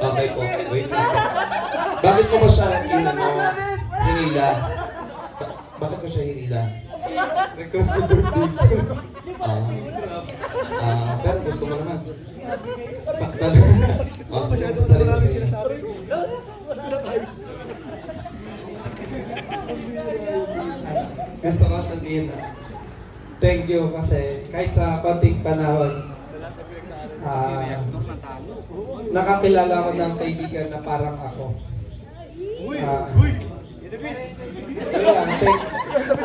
Okay po, wait lang. Bakit mo ba siya hinila? Bakit mo siya hinila? Because the birthday. Pero gusto mo naman. Saktan. Sige, sasalita sa inyo. Gusto ko sabihin, thank you kasi kahit sa konting panahon, nakakilala ko ng kaibigan na parang ako.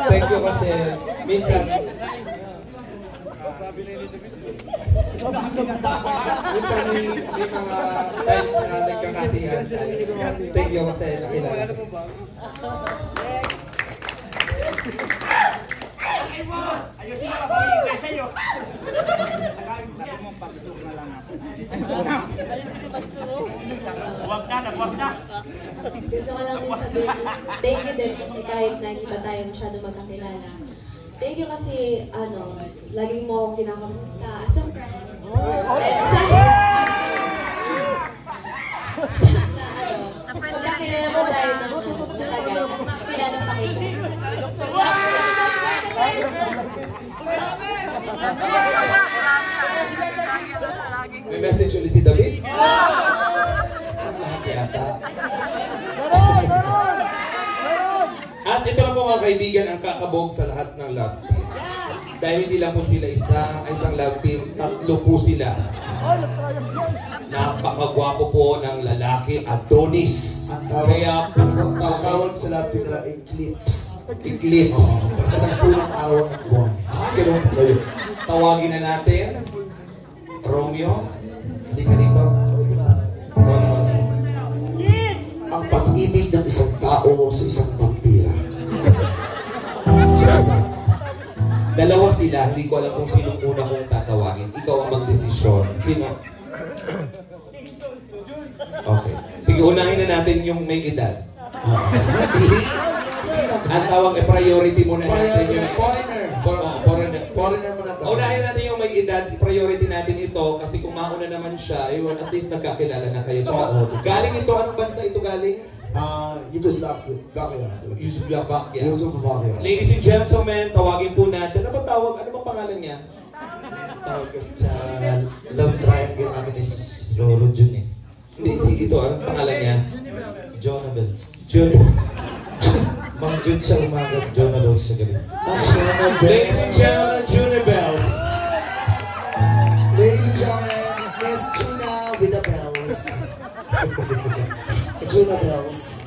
Thank you kasi minsan may mga times na nagkakasiyan. Thank you kasi nakilala ko. Ayusin mo ako yung sa'yo. Huwag na. Gusto ko lang din sabihin, thank you din kasi kahit na hindi pa tayo masyado magkakilala. Thank you kasi, laging mo akong kinakamusta as a friend. Magkakilala mo dahil ng matagal at makakilala pa kita. May message ulit si David? Lahat yata. At ito na po mga kaibigan ang kakabog sa lahat ng love team. Dahil hindi lang po sila isang love team, 3 po sila. Napakagwapo po ng lalaki, Adonis. Kaya tawag sa love team nila Eclipse. Eclipse. Pagkatagpulang araw ng buwan. Ganun po kayo. Tawagin na natin, Romeo. Hindi ka dito. Ang pag-ibig ng isang tao sa isang vampira. Dalawa sila, hindi ko alam kung sinong una kong tatawagin. Ikaw ang magdesisyon. Sino? Okay. Sige, unahin na natin yung may edad. Ang tawag priority muna natin yung foreigner muna to. Unahin natin yung may edad, priority natin ito kasi kung mauna naman siya, at least nagkakilala na kayo. Galing ito, anong bansa ito galing? Yugoslavia. Yugoslavia. Ladies and gentlemen, tawagin po natin. Ano bang pangalan niya? Tawag sa love triangle namin is Roro Jun eh. Hindi, ito, anong pangalan niya? Jonah Bells. Mang Jun sa umaga, Jonah Bells sa gabi. Ladies and gentlemen, Junior Bells. Ladies and gentlemen, Miss Gina with the bells. Juna Bells.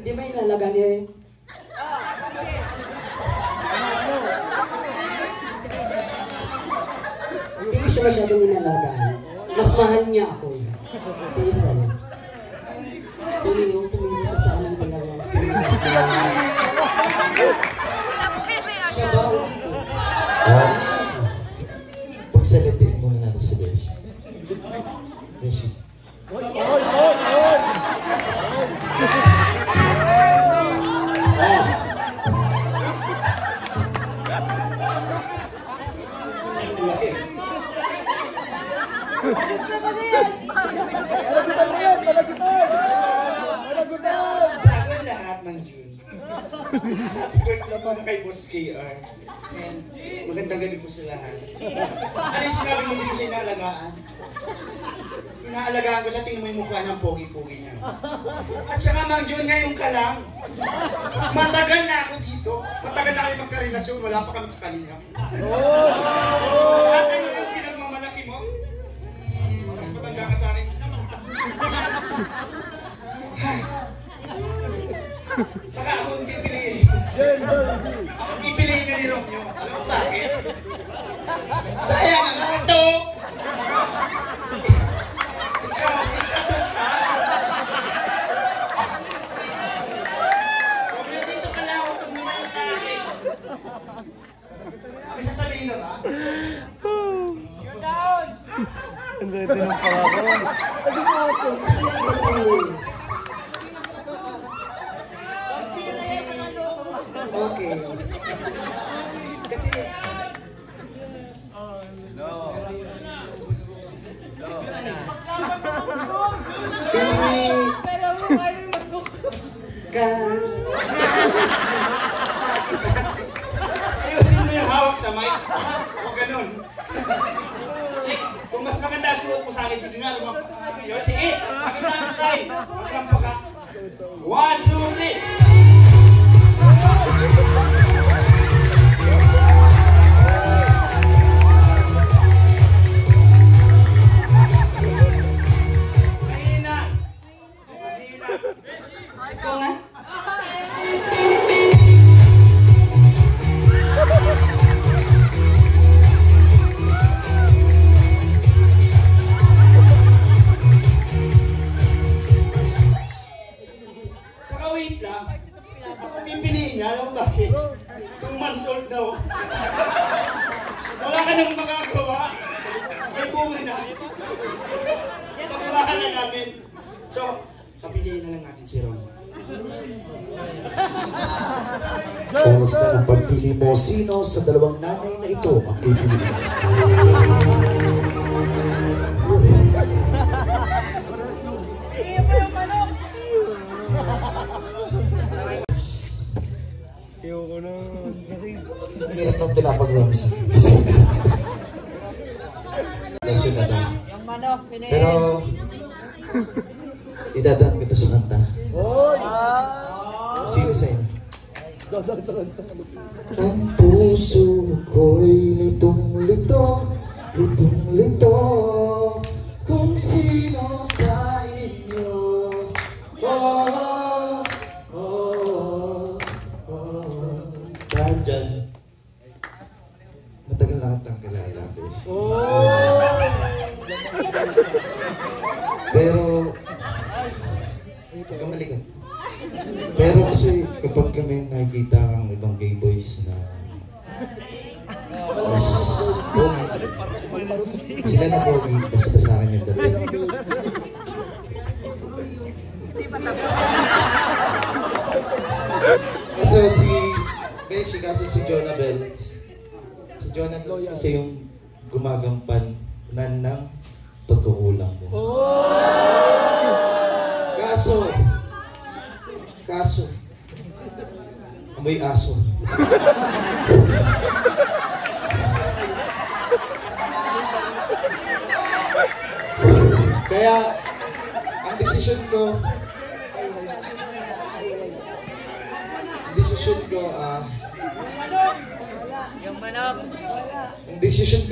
Hindi ba inalaga niya eh? Hindi ko siya masyadong inalagaan. Mas mahal niya ako eh. Sa isa eh. Pumili ka sa anong dalawang sinas na siya ba o ako? Pagsalitiin muna natin si Beshi. Beshi. Bago ang lahat ng June. Happy birthday po kay Boss KR. And magandang gabi po sa lahat. Ano yung sinabi mo din sa inaalagaan? Inaalagaan ko sa tingin mo yung mukha ng pogi-pogi niya. At saka Mang June, ngayon ka lang. Matagal na ako dito. Matagal na kayo magkarelasyon. Wala pa kami sa kalinga. At ano yung pinagmamalaki mo? Mas matanda ka sa akin. Saka akong pipiliin. Akong pipiliin na ni Romeo. Alam mo bakit? Sayang ang ito! Ikaw, ikatok ka! Romeo, dito ka lang. Huwag kang lumayo sa akin. May sasabihin ka ba? You're down! Ang ganda ng pangako. Kasi lang ito Okay. Kasi... Ayusin mo yung hawak sa mic. O ganun. Kung mas maganda ang suot mo sa akin, sige nga, lumampak ka nga ngayon. Sige, makita mo sa akin. Maglampak ka. 1, 2, 3. Mahina. Mahina. Ikaw nga? Saka wait lang. Ako pipiliin niya, alam mo bakit? 2 months old na ako. Wala ka nang magagawa. May bunga na. Pagbahan na namin. So, kapiliin na lang natin si Ron. Oras na ng pagpili mo, sino sa dalawang nanay na ito ang pipiliin? Ang hirap ng pinapagawa mo sa Kasi na lang. Pero, idadaan ko ito sa kanta. Sino sa inyo? Ang puso ko'y litong-lito, litong-lito, kung sino sa inyo. Oh, oh, oh. Dahil dyan, matagal na kitang kilala, Besh. Pero, kamali ka. Pero kasi kapag kami nakikita ang ibang gay boys na mas pogi, sila na pogi, basta sa akin yung dalawa. Kaso si Beshi, kasi si Jonabel kasi yung gumagampan ng pagkukulang mo. Kaso, amoy aso. Kaya, ang desisyon ko,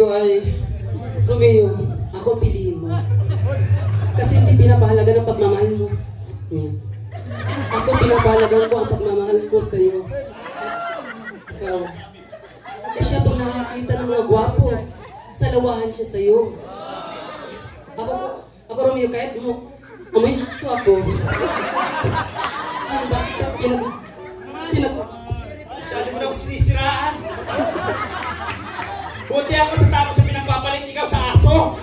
ay, Romeo, ako piliin mo. Kasi hindi pinapahalaga ng pagmamahal mo sa kanya. Ako pinapahalagan ko ang pagmamahal ko sa iyo. At ikaw, eh siya pag nakakita ng mga gwapo, salawahan siya sa iyo. Ako Romeo, kahit mo, amoy aso ako. Handa kita Masyado mo na ako sinisiraan. Buti ako sa tao sa pinagpapalit, ikaw sa aso.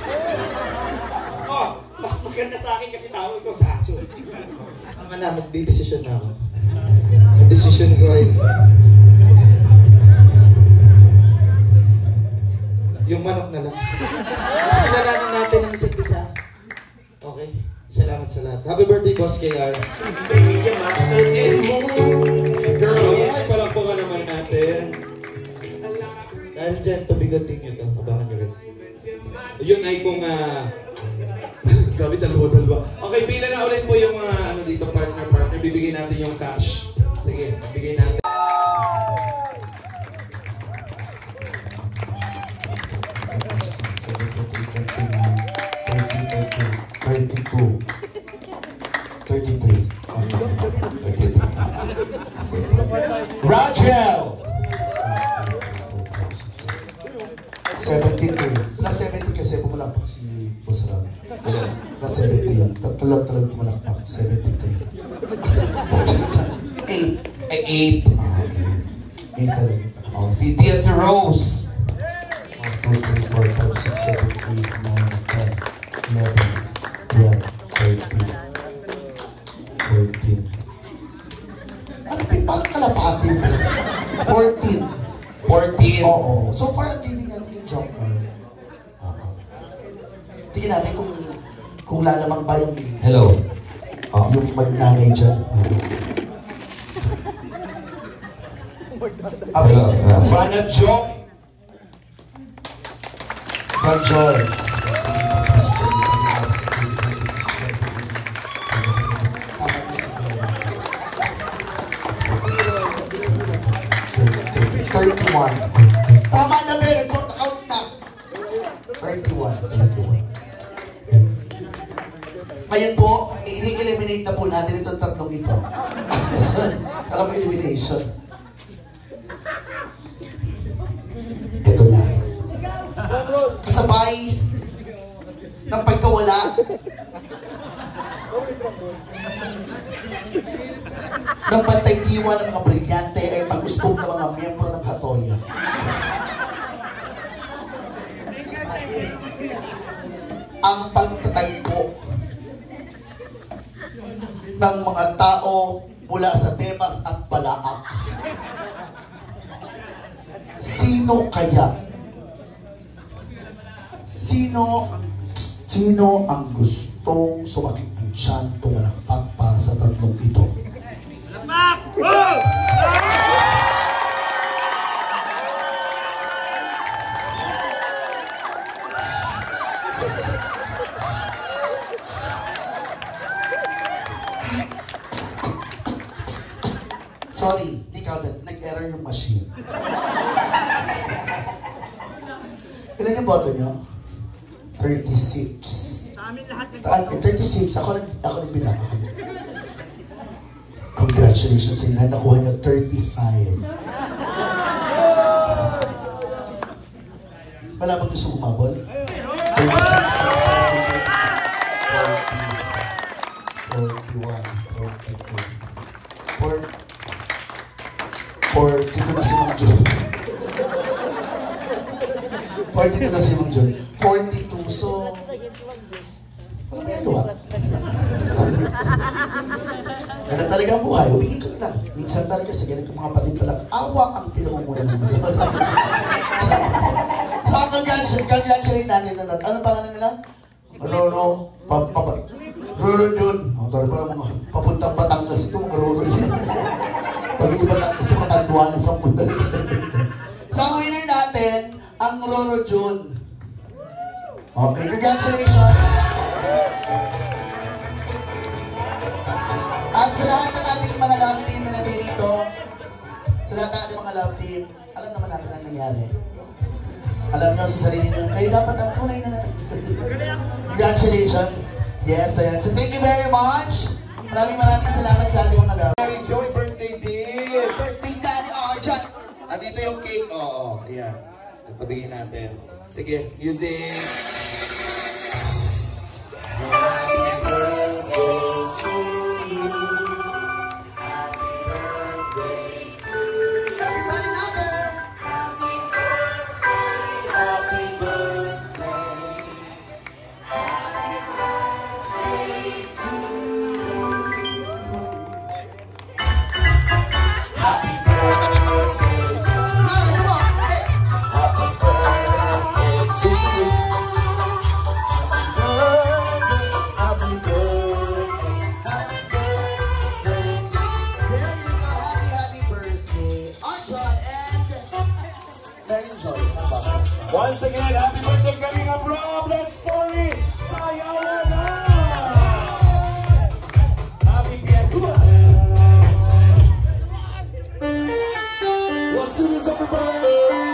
Oh, mas maganda sa akin kasi tao, ikaw sa aso. ang anak, magdidesisyon na ako. Ang desisyon ko ay, yung manok na lang. Mas kilalanin natin ang isa't isa. Okay? Salamat sa lahat. Happy birthday, Boss KR. Baby, you're my sun and moon. Girl, ay palakpakan naman natin. Dahil dyan, tubigating nyo ito. Abangan nyo guys. Yun ay kung grabe, dalawa. Okay, pila na ulit po yung ano dito, partner. Bibigay natin yung cash. Sige, bigay natin. Rachel! 72. Plus 70 kasi pumalakpak si Boss Ram. Plus 70 yan. Talag pumalakpak. 73. 8. Ay, 8. 8 talaga. Oh, si Tia sa Rose. 1, 2, 3, 4, 5, 6, 7, 8, 9, 10, 11, 12, 13, 14. Ano ba? Parang kalapati. 14. 14. Oo. So far, ang leading ano yung Joker. Tingnan natin kung lalamang ba yung Hello. yung magnanay dyan. Hello. Banat joke. Control. Tama na, Ben. Count na. 31. Ngayon po, i-eliminate na po natin itong tatlong ito. Alam mo, elimination. Ito na. Kasabay ng pagkawala ng pantay-diwa ng mga brilyante ay pag-usbog ng mga miyembro ng Hatoya. Ang pagtatagpo ng mga tao mula sa Demas at Balaak. Sino kaya? Sino ang gustong sumakit ng tiyan tumalakpak para sa tatlong ito? Sorry, di counted. Nag-error yung machine. Ilan yung boto nyo? 36. Sa amin lahat. 36. Ako nagbilang. Congratulations sa inyo. Nakuha nyo 35. Wala bang gusto kumabol? 36, 37, 40, 42 na si Mang John. 42 na si Mang John. 42, so... Wala may ano ah. Ganun talaga ang buhay, umiikot lang. Minsan talaga sa ganito mga patid palang awa ang pinamumulan ng mga. So, congratulate natin na ano pangalan nila? Roro Jun. O, tawag pa ng mga papuntang Batangas ito, mga Roro yun. Pag hindi Batangas ito, matanduan na sa punta. So, ang winner natin, ang Roro Jun. Okay, congratulations. At sa lahat ng ating mga love team na nandito, sa lahat ng ating mga love team, alam naman natin ang nangyari. Alam nyo sa sarili nyo, kayo dapat ang tunay na natin. Congratulations. Yes, ayan. So thank you very much. Maraming salamat sa ating mga love. Enjoy birthday din. Birthday Daddy Arjan. Andito yung cake. Oo, ayan. Nagpabigay natin. Sige, music. Happy birthday to you. Happy birthday to you. Everybody out there. Happy birthday. Happy birthday. Happy birthday to you. Happy birthday. No, come on. Hey. Happy birthday to you. Once again, happy birthday Kalinga Bro! Let's party! Sayawan na! Happy Fiesta! Let's do this, everybody!